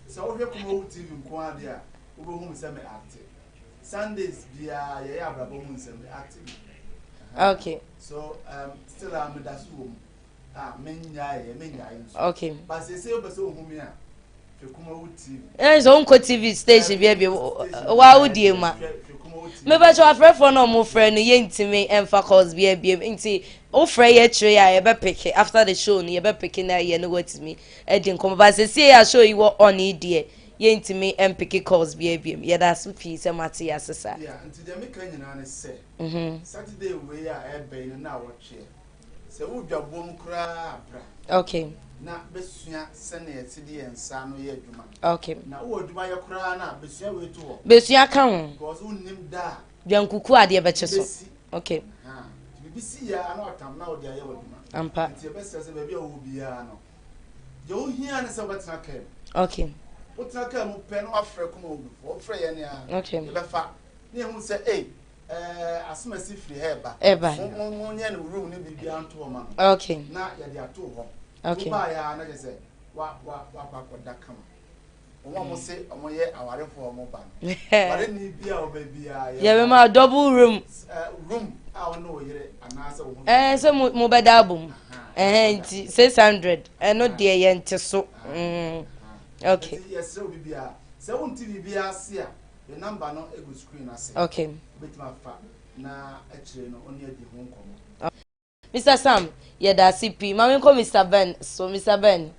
so we Kumawood TV nko ade a we hu se me act Sundays bia ye ya brabo mu se me act okay so still am da so menya okay but say obeso hu me a Kumawood TV so unko TV station bi wa udie ma me ba so afrefo no mo frɛ no ye ntimi emfa cause bi nti o frɛ ye tire ya ye be pick after the show no ye be pick na ye no watimi edi nkom ba se ya show you on idie ye ntimi pick cause bi ye da so fi se mate ya sesa yeah nti de me kan nyina ne se Saturday we ya ebe no na watche se wo dwabom kra bra okay na besua sene yetide ensa no ye adwuma okay na wo adwuma ye kra na besua we to ho besua ka ho because unnim da biankuku ade be che so okay bibisi ya na otam na odi aye wadwuma ampa nti be se be bia wo bia no je wo hia ne se wobetena ka okay wotena ka mu pe no afre Kumawood wo frɛ ye ne a okay ye be fa ne hu se asumasi free heba mo nye no room ne bibia nto ho ma no okay na ye de ato ho okay ba ya na je se wa kwakoda kama omo se omo ye awarefo omo ba bare ni bia obabia ye be ma double room a ono yire anasa wo so mo beda abum nti 600 no de ye nti so okay yes so bibia se won TV bia ase a the number no ego screen ase okay betima fa na akire no oni adi ho nkomo Mr. Sam ye da CP mama ko Mr. Ben so Mr. Ben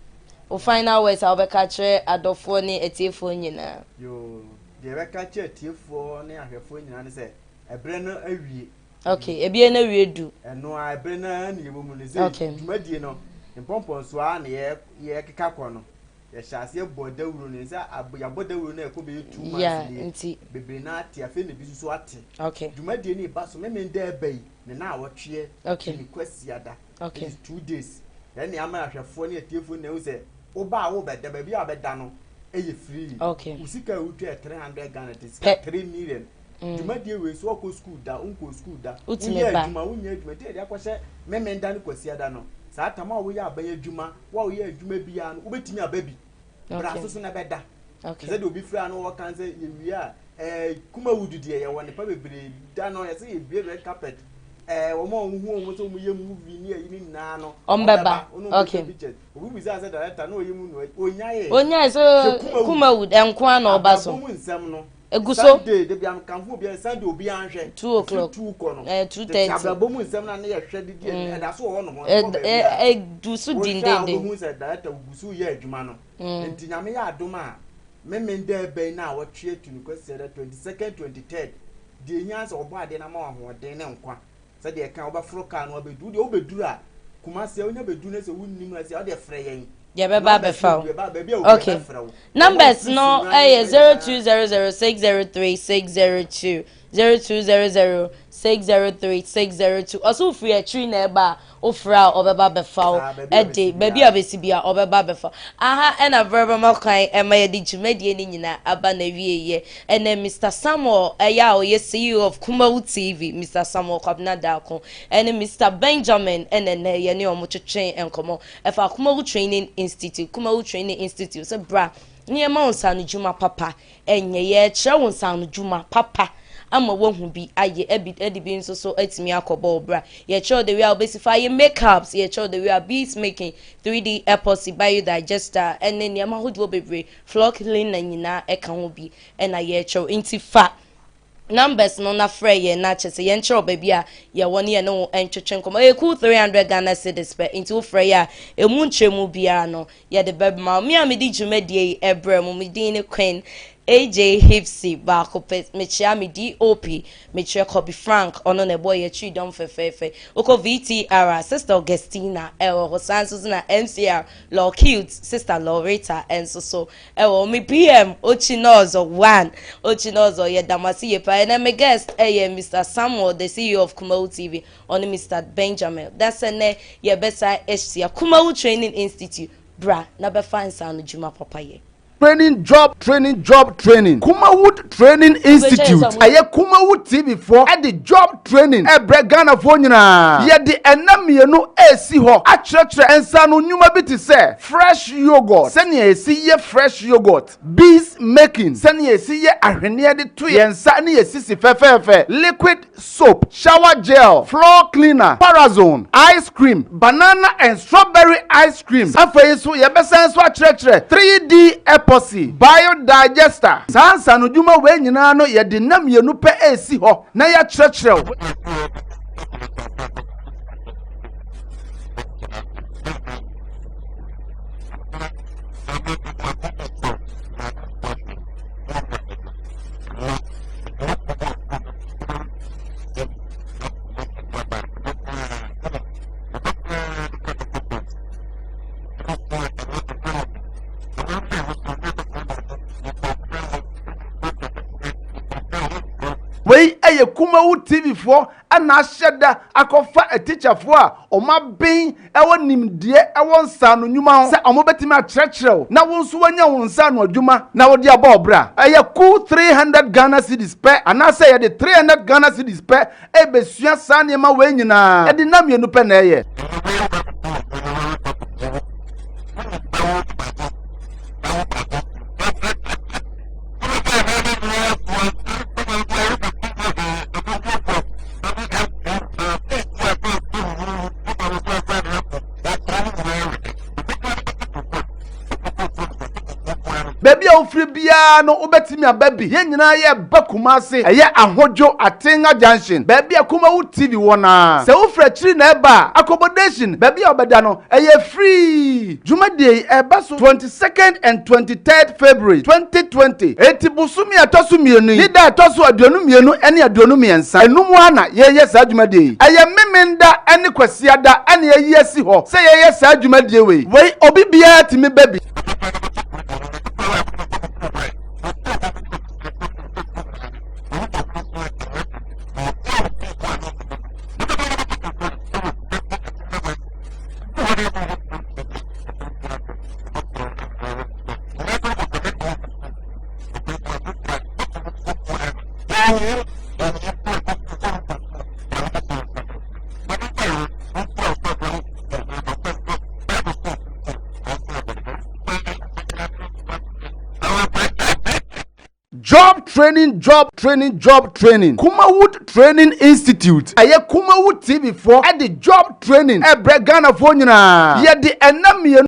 o final words I will catch adofo ni etiefo nyina yo de be catch etiefo ni ahwefo nyina ne se ebre no awie okay ebie na wie du eno a ebre na na yebo mu ne se dumadie no mpompon so a na ye keka kɔ no ye hyase bodawuro ne se ya bodawuro na ekɔ be 2 months ni nti bebre na ate afi na bi so ate okay dumadie ni ba so meme nda bai ne na awotwe okay ni kwasiada okay 2 days then ni ama ahwefo ne etiefo na wo se oba wo beda ba bi abeda no eye free okay usika utwe 300 Ghana tisika 3 million dumadie we so ko school da unko school da unya adwuma de de akwhye memenda ne kwasiada no saa tama wo ya abaye adwuma wo ye adwuma bia no ubetimi ababi bra so na beda okay ze de obi free no wo kan se ye wi a Kumawood de ye won pa bebre da no ye se ye bi red carpet wo mo hu wo so mo ye movie ni ayi ni na no ombeba okay obi bi say director no ye mu no onyaye so Kumawood enko na oba so mo nsem no eguso Sunday de bia kanfo bia Sunday obi anhwe 2 o'clock 2 ko no 2:30 ababo mu nsem na na ye hwe de e da so wo no ho dusu dindende wo say director gusu ye adwuma no enti nyame ya adoma memenda ebe na awotwe tunu kwesi 22nd 23rd de nyansa obo ade na ma ho de ne nkwa se de kan obafro ka no obedu de obeduru a kumase onya bedu na se wunnim na se o de frɛ yen ye be ba be fa okay numbers no 0200603602 0200603602 also free a tree na eba ofra obeba be fa e baby abesibia obeba be fa aha and a verbal makai e ma ye di dwumadie ni nyina aba na wieye ene Mr. Samuel eya o ye CEO of Kumawood TV Mr. Samuel Kwabna Dako ene Mr. Benjamin ene ne ye ne omotwetwen enkomo e fa Kumawood Training Institute so bra nye ma onsanu dwuma papa enye ye kire onsanu dwuma papa ama wohu bi aye edi bi nso so atimi akobo obra ye kire the way obesify makeups ye kire the way beats making 3D epoxy biodigester ene ne ma hodo bebre floor cleaning na nyina eka ho bi ena ye kire intifa numbers no na frɛ ye na chese ye nkyerɛ baby a ye woni ye no entwetwe nkom e cool 300 Ghana cedis per into frɛ ye a emu nkyerɛmu bia no ye de beb ma me a me di dwumadie ebrɛ mu me din ne Queen AJ Hipsy Bakopet Mechia mi DOP Mechia Kobe Frank ono ne boy ye chi don fefefe oko VTR sister Augustina Hosan Susan MCR Law Cute sister Loretta and so mi PM Ochinozo 1 Ochinozo ye damasi ye pa and me guest Mr. Samuel the CEO of Kumawood TV on Mr. Benjamin that's ne ye besa HC Kumawood Training Institute bra na be fan sound juma papa ye training. Kumawood Training Institute. Aye Kumawood TV for at the job training. Ghana for nyina. Ye the enamienu esi ho. Achretre ensa no nyuma bi te say fresh yogurt. Sani esi ye fresh yogurt. Bees making. Sani esi ye ahwene de to ye ensa ne esi si fefefe. Liquid soap, shower gel, floor cleaner, parazone, ice cream, banana and strawberry ice cream. Afei so ye besen so achretre 3D epoxy, biodigester. Sansa no dwuma we nyina no ye de namienu pe esi ho. Na ya chretre. Wey eye Kumawood TV for ana hyeda akofa a teacher for a oma ben ewo nimdie ewo nsa no nwuma se omo betimi a kyerɛkyerɛw na wo nso wanya wo nsa no adwuma na wo de aba obra eye cool 300 Ghana cedis pe ana se ye de 300 Ghana cedis pe e besua sa ne ma we nyina e de na mienu pe na eye baby ofri bia no obetimi ababi ye nyina ye bakumase eye ahodwo atenga junction baby Kumawood TV wona se ofra chiri na eba accommodation baby obeda no eye free jumade eba so 22nd and 23rd February 2020 etibusumi atosu mienu nida atosu aduonu mienu ene aduonu miensa enum ana ye sa jumade eye memenda ene kwasiada ene ye asi ho se ye sa jumade we obi bia timi baby Job training. Kumawood Training Institute. Aye Kumawood TV for at the job training. Ghana for nyina. Ye the enamienu